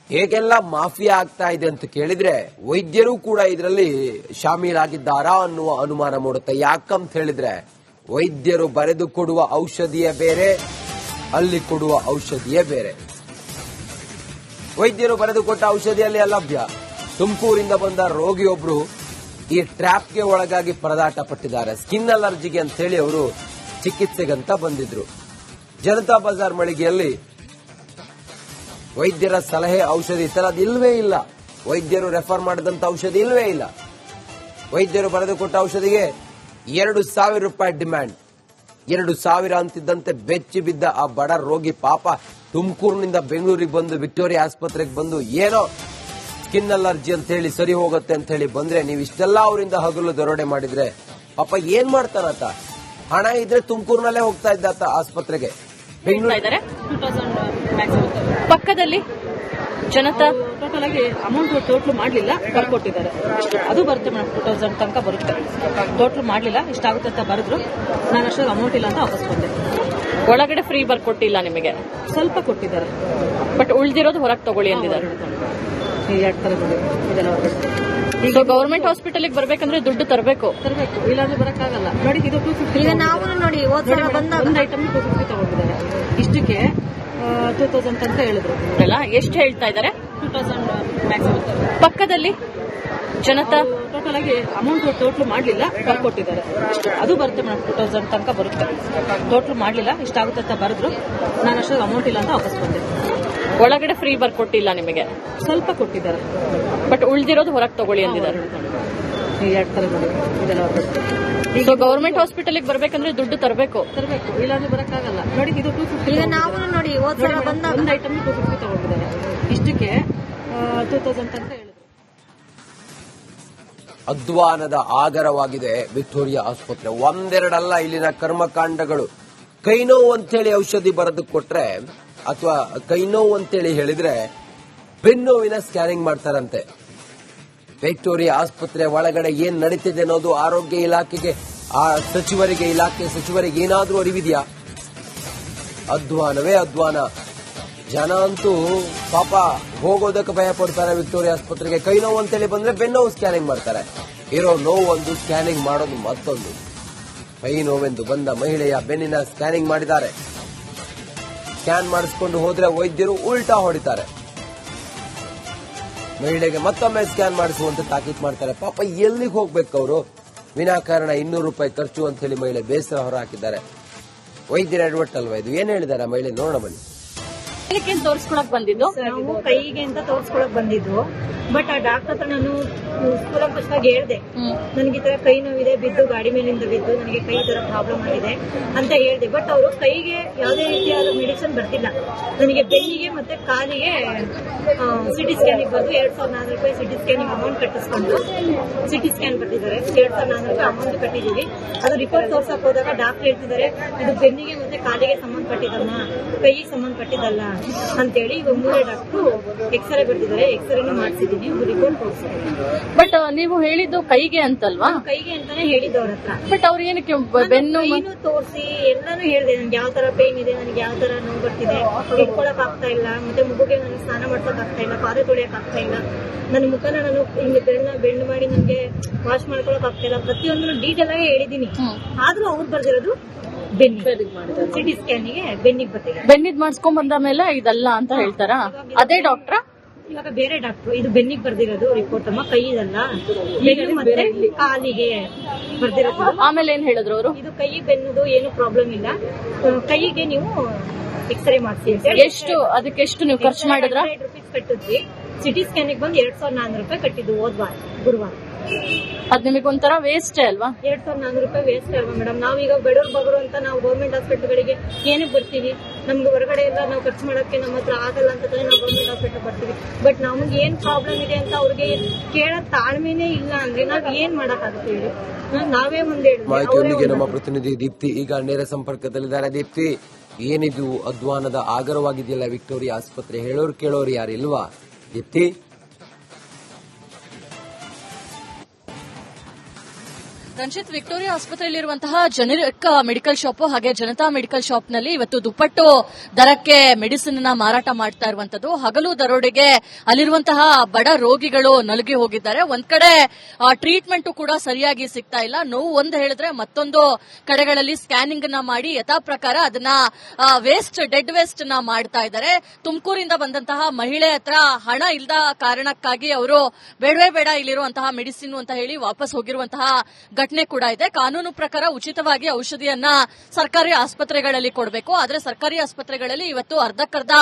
ಹೇಗೆಲ್ಲ ಮಾಫಿಯಾ ಆಗ್ತಾ ಇದೆ ಅಂತ ಕೇಳಿದ್ರೆ ವೈದ್ಯರು ಕೂಡ ಇದರಲ್ಲಿ ಶಾಮೀಲಾಗಿದ್ದಾರಾ ಅನ್ನುವ ಅನುಮಾನ ಮೂಡುತ್ತೆ. ಯಾಕಂತ ಹೇಳಿದ್ರೆ ವೈದ್ಯರು ಬರೆದು ಕೊಡುವ ಔಷಧಿಯೇ ಬೇರೆ, ಅಲ್ಲಿ ಕೊಡುವ ಔಷಧಿಯೇ ಬೇರೆ. ವೈದ್ಯರು ಬರೆದು ಕೊಟ್ಟ ಔಷಧಿಯಲ್ಲಿ ಅಲಭ್ಯ. ತುಮಕೂರಿಂದ ಬಂದ ರೋಗಿಯೊಬ್ರು ಈ ಟ್ರ್ಯಾಪ್ಗೆ ಒಳಗಾಗಿ ಪರದಾಟ ಪಟ್ಟಿದ್ದಾರೆ. ಸ್ಕಿನ್ ಅಲರ್ಜಿಗೆ ಅಂತ ಹೇಳಿ ಅವರು ಚಿಕಿತ್ಸೆಗಂತ ಬಂದಿದ್ರು. ಜನತಾ ಬಜಾರ್ ಮಳಿಗೆಯಲ್ಲಿ ವೈದ್ಯರ ಸಲಹೆ ಔಷಧಿ ತರದ್ ಇಲ್ವೇ ಇಲ್ಲ. ವೈದ್ಯರು ರೆಫರ್ ಮಾಡಿದಂತ ಔಷಧಿ ಇಲ್ವೇ ಇಲ್ಲ. ವೈದ್ಯರು ಬರೆದುಕೊಟ್ಟ ಔಷಧಿಗೆ 2,000 ರೂಪಾಯಿ ಡಿಮ್ಯಾಂಡ್. 2,000 ಅಂತಿದ್ದಂತೆ ಬೆಚ್ಚಿ ಬಿದ್ದ ಆ ಬಡ ರೋಗಿ ಪಾಪ ತುಮಕೂರಿನಿಂದ ಬೆಂಗಳೂರಿಗೆ ಬಂದು ವಿಕ್ಟೋರಿಯಾ ಆಸ್ಪತ್ರೆಗೆ ಬಂದು ಏನೋ ಸ್ಕಿನ್ ಅಲರ್ಜಿ ಅಂತ ಹೇಳಿ ಸರಿ ಹೋಗುತ್ತೆ ಅಂತ ಹೇಳಿ ಬಂದ್ರೆ ನೀವು ಇಷ್ಟೆಲ್ಲ ಅವರಿಂದ ಹಗಲು ದರೋಡೆ ಮಾಡಿದ್ರೆ ಪಾಪ ಏನ್ ಮಾಡ್ತಾನತ? ಹಣ ಇದ್ರೆ ತುಮಕೂರಿನಲ್ಲೇ ಹೋಗ್ತಾ ಇದ್ದಾತ ಆಸ್ಪತ್ರೆಗೆ. ಪಕ್ಕದಲ್ಲಿ ಜನತಾ ಟೋಟಲ್ ಆಗಿ ಅಮೌಂಟ್ ಟೋಟಲ್ ಮಾಡಲಿಲ್ಲ, ಬರ್ಕೊಟ್ಟಿದ್ದಾರೆ. ಅದು ಬರುತ್ತೆ ಮೇಡಮ್, 2000 ತನಕ ಬರುತ್ತೆ. ಟೋಟಲ್ ಮಾಡಲಿಲ್ಲ, ಇಷ್ಟಾಗುತ್ತೆ ಅಂತ ಬರೆದ್ರು. ನಾನು ಅಷ್ಟೊಂದು ಅಮೌಂಟ್ ಇಲ್ಲ ಅಂತ ವಾಪಸ್ ಬಂದೆ. ಒಳಗಡೆ ಫ್ರೀ ಬರ್ಕೊಟ್ಟಿಲ್ಲ ನಿಮಗೆ? ಸ್ವಲ್ಪ ಕೊಟ್ಟಿದ್ದಾರೆ, ಬಟ್ ಉಳಿದಿರೋದು ಹೊರಗೆ ತಗೊಳ್ಳಿ ಅಂದಿದ್ದಾರೆ. 2 ತರ ಇದೆಲ್ಲ ಸೊ ಗವರ್ಮೆಂಟ್ ಹಾಸ್ಪಿಟಲ್ ಬರ್ಬೇಕಂದ್ರೆ ದುಡ್ಡು ತರಬೇಕು, ಇಲ್ಲಾಂದ್ರೆ ಬರಕ್ಕಾಗಲ್ಲ. ನೋಡಿ ಇದು 250. ಈಗ ನಾವು ನೋಡಿ ಒಂದು ಐಟಮ್ 250 ತಗೊಂಡಿದ್ದಾರೆ. ಇಷ್ಟಕ್ಕೆ 2000 ಅಂತ ಹೇಳಿದ್ರು. ಅಲ್ಲ, ಎಷ್ಟು ಹೇಳ್ತಾ ಇದ್ದಾರೆ? 2000 ಮ್ಯಾಕ್ಸಿಮಮ್. ಪಕ್ಕದಲ್ಲಿ ಜನತಾ ಟೋಟಲ್ ಆಗಿ ಅಮೌಂಟ್ ಟೋಟಲ್ ಮಾಡಲಿಲ್ಲ, ಬರ್ಕೊಟ್ಟಿದ್ದಾರೆ. ಅದು ಬರುತ್ತೆ ಮೇಡಮ್, 2000 ತನಕ ಬರುತ್ತೆ. ಟೋಟಲ್ ಮಾಡಲಿಲ್ಲ, ಇಷ್ಟಾಗುತ್ತೆ ಅಂತ ಬರೆದ್ರು. ನಾನು ಅಷ್ಟೊಂದು ಅಮೌಂಟ್ ಇಲ್ಲ ಅಂತ ವಾಪಸ್ ಬಂದೆ. ಒಳಗಡೆ ಫ್ರೀ ಬರ್ಕೊಟ್ಟಿಲ್ಲ ನಿಮಗೆ? ಸ್ವಲ್ಪ ಕೊಟ್ಟಿದ್ದಾರೆ, ಬಟ್ ಉಳಿದಿರೋದು ಹೊರಗೆ ತಗೊಳ್ಳಿ ಅಂದಿದ್ದಾರೆ. 2 ತರ ಇದೆಲ್ಲ ಸೊ ಗವರ್ಮೆಂಟ್ ಹಾಸ್ಪಿಟಲ್ ಬರ್ಬೇಕಂದ್ರೆ ದುಡ್ಡು ತರಬೇಕು, ಇಲ್ಲಾಂದ್ರೆ ಬರಕ್ಕಾಗಲ್ಲ. ನೋಡಿ ಇದು 250. ಈಗ ನಾವು ನೋಡಿ ಒಂದು ಐಟಮ್ 250 ತಗೊಂಡಿದ್ದಾರೆ. ಇಷ್ಟಕ್ಕೆ 2000 ಅಂತ ಹೇಳಿದ್ರು. ಅಧ್ವಾನದ ಆಗರವಾಗಿದೆ ವಿಕ್ಟೋರಿಯಾ ಆಸ್ಪತ್ರೆ. ಒಂದೆರಡಲ್ಲ ಇಲ್ಲಿನ ಕರ್ಮಕಾಂಡಗಳು. ಕೈನೋವು ಅಂತೇಳಿ ಔಷಧಿ ಬರೆದು ಕೊಟ್ರೆ ಅಥವಾ ಕೈನೋವು ಅಂತೇಳಿ ಹೇಳಿದ್ರೆ ಬೆನ್ನೋವಿನ ಸ್ಕ್ಯಾನಿಂಗ್ ಮಾಡ್ತಾರಂತೆ. ವಿಕ್ಟೋರಿಯಾ ಆಸ್ಪತ್ರೆ ಒಳಗಡೆ ಏನ್ ನಡೀತಿದೆ ಅನ್ನೋದು ಆರೋಗ್ಯ ಇಲಾಖೆಗೆ, ಆ ಇಲಾಖೆ ಸಚಿವರಿಗೆ ಏನಾದ್ರೂ ಅರಿವಿದೆಯಾ? ಅಧ್ವಾನವೇ ಅಧ್ವಾನ. ಜನ ಅಂತೂ ಪಾಪ ಹೋಗೋದಕ್ಕೆ ಭಯ ಪಡ್ತಾರೆ ವಿಕ್ಟೋರಿಯಾ ಆಸ್ಪತ್ರೆಗೆ. ಕೈ ನೋವು ಅಂತೇಳಿ ಬಂದ್ರೆ ಬೆನ್ನೋವು ಸ್ಕ್ಯಾನಿಂಗ್ ಮಾಡ್ತಾರೆ. ಇರೋ ನೋವು ಒಂದು, ಸ್ಕ್ಯಾನಿಂಗ್ ಮಾಡೋದು ಮತ್ತೊಂದು. ಕೈ ನೋವೆಂದು ಬಂದ ಮಹಿಳೆಯ ಬೆನ್ನಿನ ಸ್ಕ್ಯಾನಿಂಗ್ ಮಾಡಿದ್ದಾರೆ. ಸ್ಕ್ಯಾನ್ ಮಾಡಿಸ್ಕೊಂಡು ಹೋದ್ರೆ ವೈದ್ಯರು ಉಲ್ಟಾ ಹೊಡಿತಾರೆ. ಮಹಿಳೆಗೆ ಮತ್ತೊಮ್ಮೆ ಸ್ಕ್ಯಾನ್ ಮಾಡಿಸುವಂತೆ ತಾಕೀತು ಮಾಡ್ತಾರೆ. ಪಾಪ ಎಲ್ಲಿಗೆ ಹೋಗ್ಬೇಕು ಅವರು? ವಿನಾಕಾರಣ 200 ರೂಪಾಯಿ ಖರ್ಚು ಅಂತ ಹೇಳಿ ಮಹಿಳೆ ಬೇಸರ ಹೊರ ಹಾಕಿದ್ದಾರೆ. ವೈದ್ಯರ ಎಡವಟ್ಟು ಅಲ್ವಾ ಇದು? ಏನ್ ಹೇಳಿದ್ದಾರೆ ಮಹಿಳೆ? ನೋಡೋಣ ಬನ್ನಿ. ತೋರಿಸ್ಕೊಳಕ್ ಬಂದಿದ್ದು ನಾವು ಕೈಗೆ ಅಂತ ತೋರ್ಸ್ಕೊಳಕ್ ಬಂದಿದ್ದು. ಬಟ್ ಆ ಡಾಕ್ಟರ್ ಹತ್ರ ನಾನು ಕೂಲಂಕಷವಾಗಿ ಹೇಳ್ದೆ, ನನಗೆ ಈ ತರ ಕೈ ನೋವಿದೆ, ಬಿದ್ದು ಗಾಡಿ ಮೇಲಿಂದ ಬಿದ್ದು ನನಗೆ ಕೈ ತರ ಪ್ರಾಬ್ಲಮ್ ಆಗಿದೆ ಅಂತ ಹೇಳ್ದೆ. ಬಟ್ ಅವರು ಕೈಗೆ ಯಾವುದೇ ರೀತಿಯಾದ ಮೆಡಿಸಿನ್ ಬರ್ತಿಲ್ಲ. ನನಗೆ ಬೆನ್ನಿಗೆ ಮತ್ತೆ ಕಾಲಿಗೆ ಸಿಟಿ ಸ್ಕ್ಯಾನಿಗೆ ಬಂದು 2,400 ರೂಪಾಯಿ ಸಿಟಿ ಸ್ಕ್ಯಾನಿಗೆ ಅಮೌಂಟ್ ಕಟ್ಟಿಸ್ಕೊಂಡು ಸಿಟಿ ಸ್ಕ್ಯಾನ್ ಬರ್ತಿದ್ದಾರೆ. 2,400 ರೂಪಾಯಿ ಅಮೌಂಟ್ ಕಟ್ಟಿದ್ದೀವಿ. ಅದು ರಿಪೋರ್ಟ್ ತೋರ್ಸಕ್ ಹೋದಾಗ ಡಾಕ್ಟರ್ ಹೇಳ್ತಿದ್ದಾರೆ ಇದು ಬೆನ್ನಿಗೆ ಮತ್ತೆ ಕಾಲಿಗೆ ಸಂಬಂಧಪಟ್ಟಿದ್ದಮ್ಮ, ಕೈಗೆ ಸಂಬಂಧಪಟ್ಟಿದ್ದಲ್ಲ ಅಂತೇಳಿ. ಈಗ 3 ಡಾಕ್ಟರ್ ಎಕ್ಸ್ರೇ ಬರ್ತಿದ್ದಾರೆ, ಎಕ್ಸ್ರೇನು ಮಾಡಿಸಿದ್ದೀನಿ, ರಿಪೋರ್ಟ್ ತೋರಿಸಿದ್ದೀನಿ. ಬಟ್ ನೀವು ಹೇಳಿದ್ದು ಕೈಗೆ ಅಂತಲ್ವಾ? ಕೈಗೆ ಅಂತಾನೆ ಹೇಳಿದ್ದು ಅವ್ರ ಹತ್ರ. ಬಟ್ ಅವ್ರು ಏನಕ್ಕೆ ಬೆನ್ನು ತೋರಿಸಿ ಎಲ್ಲಾನು ಹೇಳಿದೆ. ನನ್ಗೆ ಯಾವ ತರ ಪೇನ್ ಇದೆ, ನನಗೆ ಯಾವ ತರ ನೋವು ಬರ್ತಿದೆ, ಇಟ್ಕೊಳಕ್ ಆಗ್ತಾ ಇಲ್ಲ, ಮತ್ತೆ ಮಗುಗೆ ನನಗೆ ಸ್ನಾನ ಮಾಡ್ಸಕ್ ಆಗ್ತಾ ಇಲ್ಲ, ಪಾದ ತೊಳಿಯಕ್ ಆಗ್ತಾ ಇಲ್ಲ, ನನ್ನ ಮುಖನ ನಾನು ಹಿಂಗೆ ಬೆಂಡ್ ಮಾಡಿ ನನಗೆ ವಾಶ್ ಮಾಡ್ಕೊಳಕ್ ಆಗ್ತಾ ಇಲ್ಲ, ಪ್ರತಿಯೊಂದನ್ನು ಡೀಟೇಲ್ ಆಗಿ ಹೇಳಿದೀನಿ. ಆದ್ರೂ ಅವ್ರು ಬರ್ದಿರೋದು ಬೆನ್ನಿಗೆ ಸಿಟಿ ಸ್ಕ್ಯಾನಿಗೆ ಬೆನ್ನಿಗೆ ಬರ್ತಿದೆ. ಬೆನ್ನಿದ್ ಮಾಡಿಸ್ಕೊಂಡ್ ಬಂದ ಮೇಲೆ ಇದಲ್ಲ ಅಂತ ಹೇಳ್ತಾರ? ಅದೇ ಡಾಕ್ಟ್ರ? ಇವಾಗ ಬೇರೆ ಡಾಕ್ಟರ್. ಇದು ಬೆನ್ನಿಗೆ ಬರ್ದಿರೋದು ರಿಪೋರ್ಟ್ ಅಮ್ಮ, ಕೈ ಇದಲ್ಲ, ಬೆನ್ನು ಮತ್ತೆ ಕಾಲಿಗೆ ಬರ್ದಿರೋದು. ಆಮೇಲೆ ಏನ್ ಹೇಳಿದ್ರು ಅವರು? ಇದು ಕೈ ಬೆನ್ನುದು ಏನು ಪ್ರಾಬ್ಲಮ್ ಇಲ್ಲ, ಕೈಗೆ ನೀವು ಎಕ್ಸ್ರೇ ಮಾಡಿಸಿ. ಎಷ್ಟು ಅದಕ್ಕೆ ಎಷ್ಟು ನೀವು ಖರ್ಚು ಮಾಡಿದ್ರ? 100 ರೂಪೀಸ್ ಕಟ್ಟಿದ್ವಿ. ಸಿಟಿ ಸ್ಕ್ಯಾನಿಗೆ ಬಂದು 2,400 ರೂಪಾಯಿ ಕಟ್ಟಿದ್ದು ಹೋದ್ವಾರ ಗುರುವಾರ. ಅದ್ ನಿಮಗೊಂಥರ ವೇಸ್ಟ್ ಅಲ್ವಾ? 2,400 ರೂಪಾಯಿ ವೇಸ್ಟ್ ಅಲ್ವಾ ಮೇಡಮ್? ನಾವೀಗ ಬಡವ್ರು ಬಗರು ಅಂತ ನಾವು ಗೌರ್ಮೆಂಟ್ ಹಾಸ್ಪಿಟಲ್ಗಳಿಗೆ ಏನಕ್ಕೆ ಬರ್ತೀವಿ? ನಮ್ಗೆ ಹೊರಗಡೆ ಎಲ್ಲ ನಾವು ಖರ್ಚು ಮಾಡೋಕ್ಕೆ ನಮ್ಮ ಹತ್ರ ಆಗಲ್ಲ ಅಂತ ನಾವು ಗೌರ್ಮೆಂಟ್ ಹಾಸ್ಪಿಟಲ್ ಬರ್ತೀವಿ. ಬಟ್ ನಮ್ಗೆ ಏನ್ ಪ್ರಾಬ್ಲಮ್ ಇದೆ ಅಂತ ಅವ್ರಿಗೆ ಕೇಳೋ ತಾಳ್ಮೆನೇ ಇಲ್ಲ ಅಂದ್ರೆ ನಾವ್ ಏನ್ ಮಾಡಕ್ಕಾಗುತ್ತೆ ಹೇಳಿ? ನಾವೇ ಮುಂದೆ ಮಾಹಿತಿಯೊಂದಿಗೆ ನಮ್ಮ ಪ್ರತಿನಿಧಿ ದೀಪ್ತಿ ಈಗ ನೇರ ಸಂಪರ್ಕದಲ್ಲಿದ್ದಾರೆ. ದೀಪ್ತಿ, ಏನಿದು ಅಧ್ವಾನದ ಆಗರವಾಗಿದೆಯಲ್ಲ ವಿಕ್ಟೋರಿಯಾ ಆಸ್ಪತ್ರೆ? ಹೇಳೋರು ಕೇಳೋರು ಯಾರಿಲ್ವಾ ದೀಪ್ತಿ? ರಂಜಿತ್, ವಿಕ್ಟೋರಿಯಾ ಆಸ್ಪತ್ರೆಯಲ್ಲಿರುವಂತಹ ಜನರಿಕ್ ಮೆಡಿಕಲ್ ಶಾಪ್ ಹಾಗೆ ಜನತಾ ಮೆಡಿಕಲ್ ಶಾಪ್ ನಲ್ಲಿ ಇವತ್ತು ದುಪ್ಪಟ್ಟು ದರಕ್ಕೆ ಮೆಡಿಸಿನ್ ನ ಮಾರಾಟ ಮಾಡ್ತಾ ಇರುವಂತದ್ದು. ಹಗಲು ದರೋಡೆಗೆ ಅಲ್ಲಿರುವಂತಹ ಬಡ ರೋಗಿಗಳು ನಲುಗಿ ಹೋಗಿದ್ದಾರೆ. ಒಂದ್ ಕಡೆ ಟ್ರೀಟ್ಮೆಂಟ್ ಕೂಡ ಸರಿಯಾಗಿ ಸಿಗ್ತಾ ಇಲ್ಲ. ನೋವು ಒಂದು ಹೇಳಿದ್ರೆ ಮತ್ತೊಂದು ಕಡೆಗಳಲ್ಲಿ ಸ್ಕ್ಯಾನಿಂಗ್ ನ ಮಾಡಿ ಯಥಾ ಪ್ರಕಾರ ಅದನ್ನ ಡೆಡ್ ವೇಸ್ಟ್ ನ ಮಾಡ್ತಾ ಇದ್ದಾರೆ. ತುಮಕೂರಿಂದ ಬಂದಂತಹ ಮಹಿಳೆ ಹತ್ರ ಹಣ ಇಲ್ಲದ ಕಾರಣಕ್ಕಾಗಿ ಅವರು ಬೇಡವೇ ಬೇಡ ಇಲ್ಲಿರುವಂತಹ ಮೆಡಿಸಿನ್ ಅಂತ ಹೇಳಿ ವಾಪಸ್ ಹೋಗಿರುವಂತಹ ಘಟನೆ ಕೂಡ ಇದೆ. ಕಾನೂನು ಪ್ರಕಾರ ಉಚಿತವಾಗಿ ಔಷಧಿಯನ್ನ ಸರ್ಕಾರಿ ಆಸ್ಪತ್ರೆಗಳಲ್ಲಿ ಕೊಡಬೇಕು. ಆದ್ರೆ ಸರ್ಕಾರಿ ಆಸ್ಪತ್ರೆಗಳಲ್ಲಿ ಇವತ್ತು ಅರ್ಧಕ್ಕರ್ಧ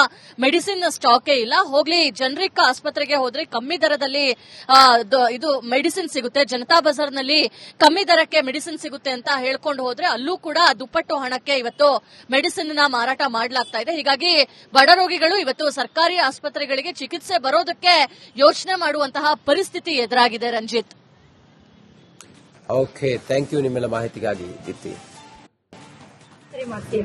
ಮೆಡಿಸಿನ್ ಸ್ಟಾಕೇ ಇಲ್ಲ. ಹೋಗ್ಲಿ ಜನರಿಕ್ ಆಸ್ಪತ್ರೆಗೆ ಹೋದ್ರೆ ಕಮ್ಮಿ ದರದಲ್ಲಿ ಇದು ಮೆಡಿಸಿನ್ ಸಿಗುತ್ತೆ, ಜನತಾ ಬಜಾರ್ನಲ್ಲಿ ಕಮ್ಮಿ ದರಕ್ಕೆ ಮೆಡಿಸಿನ್ ಸಿಗುತ್ತೆ ಅಂತ ಹೇಳ್ಕೊಂಡು ಹೋದ್ರೆ ಅಲ್ಲೂ ಕೂಡ ದುಪ್ಪಟ್ಟು ಹಣಕ್ಕೆ ಇವತ್ತು ಮೆಡಿಸಿನ್ ನ ಮಾರಾಟ ಮಾಡಲಾಗ್ತಾ ಇದೆ. ಹೀಗಾಗಿ ಬಡ ರೋಗಿಗಳು ಇವತ್ತು ಸರ್ಕಾರಿ ಆಸ್ಪತ್ರೆಗಳಿಗೆ ಚಿಕಿತ್ಸೆ ಬರೋದಕ್ಕೆ ಯೋಚನೆ ಮಾಡುವಂತಹ ಪರಿಸ್ಥಿತಿ ಎದುರಾಗಿದೆ. ರಂಜಿತ್, ಓಕೆ, ಥ್ಯಾಂಕ್ ಯು ನಿಮ್ಮೆಲ್ಲ ಮಾಹಿತಿಗಾಗಿ. ದೀಪ್ತಿ, ಸರಿ ಮಾಡ್ತೀವಿ.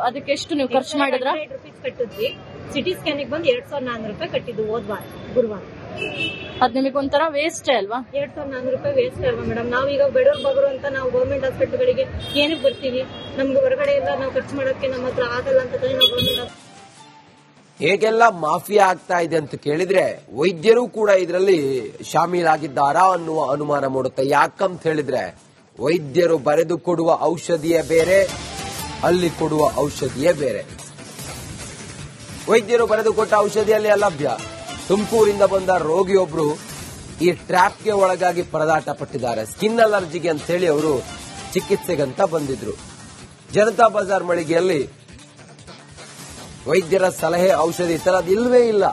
ಅದಕ್ಕೆಷ್ಟು ನೀವು ಖರ್ಚು ಮಾಡಿದ್ರ? ₹100 ಕಟ್ಟಿದ್ವಿ. ಸಿಟಿ ಸ್ಕ್ಯಾನಿಗೆ ಬಂದು ₹2,400 ಕಟ್ಟಿದ್ದು ಹೋದ್ವಾರ ಗುರುವಾರ. ಅದ್ ನಿಮಗೊಂಥರ ವೇಸ್ಟ್ ಅಲ್ವಾ? ₹2,400 ವೇಸ್ಟ್ ಅಲ್ವಾ ಮೇಡಮ್? ನಾವೀಗ ಬಡವ್ರು ಬಗರು ಅಂತ ನಾವು ಗೌರ್ಮೆಂಟ್ ಹಾಸ್ಪಿಟಲ್ಗಳಿಗೆ ಏನಕ್ಕೆ ಬರ್ತೀವಿ? ನಮ್ಗೆ ಹೊರಗಡೆ ಎಲ್ಲ ನಾವು ಖರ್ಚು ಮಾಡೋಕ್ಕೆ ನಮ್ಮ ಹತ್ರ ಆಗಲ್ಲ ಅಂತ ನಾವು ಗೌರ್ಮೆಂಟ್ ಹೇಗೆಲ್ಲ ಮಾಫಿಯಾ ಆಗ್ತಾ ಇದೆ ಅಂತ ಕೇಳಿದ್ರೆ ವೈದ್ಯರು ಕೂಡ ಇದರಲ್ಲಿ ಶಾಮೀಲಾಗಿದ್ದಾರಾ ಅನ್ನುವ ಅನುಮಾನ ಮೂಡುತ್ತೆ. ಯಾಕಂತ ಹೇಳಿದ್ರೆ ವೈದ್ಯರು ಬರೆದು ಕೊಡುವ ಔಷಧಿಯೇ ಬೇರೆ, ಅಲ್ಲಿ ಕೊಡುವ ಔಷಧಿಯೇ ಬೇರೆ. ವೈದ್ಯರು ಬರೆದು ಕೊಟ್ಟ ಔಷಧಿಯಲ್ಲಿ ಅಲಭ್ಯ. ತುಮಕೂರಿಂದ ಬಂದ ರೋಗಿಯೊಬ್ರು ಈ ಟ್ರ್ಯಾಪ್ಗೆ ಒಳಗಾಗಿ ಪರದಾಟ ಪಟ್ಟಿದ್ದಾರೆ. ಸ್ಕಿನ್ ಅಲರ್ಜಿಗೆ ಅಂತ ಹೇಳಿ ಅವರು ಚಿಕಿತ್ಸೆಗಂತ ಬಂದಿದ್ರು. ಜನತಾ ಬಜಾರ್ ಮಳಿಗೆಯಲ್ಲಿ ವೈದ್ಯರ ಸಲಹೆ ಔಷಧಿ ತರದ್ ಇಲ್ವೇ ಇಲ್ಲ.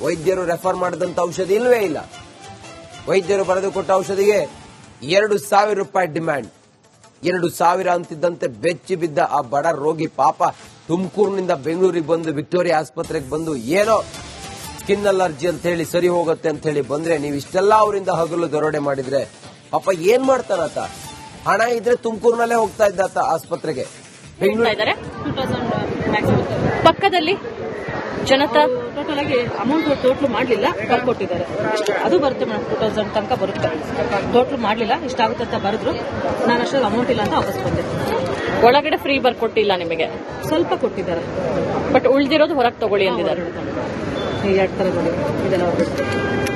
ವೈದ್ಯರು ರೆಫರ್ ಮಾಡಿದಂತ ಔಷಧಿ ಇಲ್ವೇ ಇಲ್ಲ. ವೈದ್ಯರು ಬರೆದು ಕೊಟ್ಟ ಔಷಧಿಗೆ ₹2,000 ಡಿಮ್ಯಾಂಡ್. 2,000 ಅಂತಿದ್ದಂತೆ ಬೆಚ್ಚಿ ಬಿದ್ದ ಆ ಬಡ ರೋಗಿ ಪಾಪ ತುಮಕೂರಿನಿಂದ ಬೆಂಗಳೂರಿಗೆ ಬಂದು ವಿಕ್ಟೋರಿಯಾ ಆಸ್ಪತ್ರೆಗೆ ಬಂದು ಏನೋ ಸ್ಕಿನ್ ಅಲರ್ಜಿ ಅಂತ ಹೇಳಿ ಸರಿ ಹೋಗುತ್ತೆ ಅಂತ ಹೇಳಿ ಬಂದ್ರೆ ನೀವು ಇಷ್ಟೆಲ್ಲ ಅವರಿಂದ ಹಗಲು ದರೋಡೆ ಮಾಡಿದ್ರೆ ಪಾಪ ಏನ್ ಮಾಡ್ತಾರತ? ಹಣ ಇದ್ರೆ ತುಮಕೂರಿನಲ್ಲೇ ಹೋಗ್ತಾ ಇದ್ದಾತ ಆಸ್ಪತ್ರೆಗೆ. ಇದ್ದಾರೆ 2000 ಪಕ್ಕದಲ್ಲಿ ಜನತಾ ಟೋಟಲ್ ಆಗಿ ಅಮೌಂಟ್ ಟೋಟಲ್ ಮಾಡಲಿಲ್ಲ, ಬರ್ಕೊಟ್ಟಿದ್ದಾರೆ. ಅದು ಬರುತ್ತೆ ಮೇಡಮ್, 2000 ತನಕ ಬರುತ್ತೆ. ಟೋಟಲ್ ಮಾಡಲಿಲ್ಲ, ಇಷ್ಟಾಗುತ್ತೆ ಅಂತ ಬರೆದ್ರು. ನಾನು ಅಷ್ಟೊಂದು ಅಮೌಂಟ್ ಇಲ್ಲ ಅಂತ ವಾಪಸ್ ಬಂದೆ. ಒಳಗಡೆ ಫ್ರೀ ಬರ್ಕೊಟ್ಟಿಲ್ಲ ನಿಮಗೆ? ಸ್ವಲ್ಪ ಕೊಟ್ಟಿದ್ದಾರೆ, ಬಟ್ ಉಳಿದಿರೋದು ಹೊರಗೆ ತಗೊಳ್ಳಿ ಅಂದಿದ್ದಾರೆ. 2 ಥರಗಳು ಇದೆಲ್ಲ ಬರುತ್ತೆ.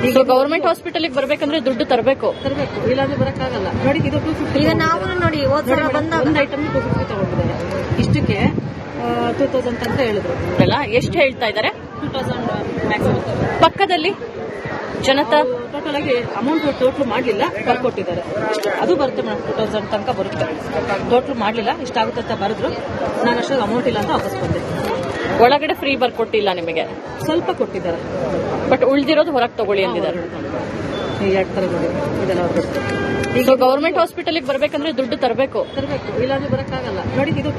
ಈಗ ಗವರ್ಮೆಂಟ್ ಹಾಸ್ಪಿಟಲ್ಗೆ ಬರ್ಬೇಕಂದ್ರೆ ದುಡ್ಡು ತರಬೇಕು, ಇಲ್ಲಾಂದ್ರೆ ಬರಕ್ಕಾಗಲ್ಲ. ನೋಡಿ, ಇದು 250. ಈಗ ನಾವು ನೋಡಿ ಒಂದು ಐಟಮ್ 250 ತಗೊಂಡಿದ್ದಾರೆ. ಇಷ್ಟಕ್ಕೆ 2000 ಅಂತ ಹೇಳಿದ್ರು. ಅಲ್ಲ, ಎಷ್ಟು ಹೇಳ್ತಾ ಇದ್ದಾರೆ? 2000 ಪಕ್ಕದಲ್ಲಿ ಜನತಾ ಟೋಟಲ್ ಆಗಿ ಅಮೌಂಟ್ ಟೋಟಲ್ ಮಾಡಲಿಲ್ಲ, ಬರ್ಕೊಟ್ಟಿದ್ದಾರೆ. ಅದು ಬರುತ್ತೆ ಮೇಡಮ್, 2000 ತನಕ ಬರುತ್ತೆ. ಟೋಟಲ್ ಮಾಡಲಿಲ್ಲ, ಇಷ್ಟಾಗುತ್ತೆ ಅಂತ ಬರೆದ್ರು. ನಾನು ಅಷ್ಟೊಂದು ಅಮೌಂಟ್ ಇಲ್ಲ ಅಂತ ವಾಪಸ್ ಬಂದೆ. ಒಳಗಡೆ ಫ್ರೀ ಬರ್ಕೊಟ್ಟಿಲ್ಲ ನಿಮಗೆ? ಸ್ವಲ್ಪ ಕೊಟ್ಟಿದ್ದಾರೆ, ಬಟ್ ಉಳಿದಿರೋದು ಹೊರಗೆ ತಗೊಳ್ಳಿ ಅಂದಿದ್ದಾರೆ. 2 ಥರಗಳು ಇದೆಲ್ಲ ಬರುತ್ತೆ. ಈಗ ಗವರ್ಮೆಂಟ್ ಹಾಸ್ಪಿಟಲ್ಗೆ ಬರ್ಬೇಕಂದ್ರೆ ದುಡ್ಡು ತರಬೇಕು, ಇಲ್ಲಾಂದ್ರೆ ಬರಕ್ಕಾಗಲ್ಲ. ನೋಡಿ, ಇದು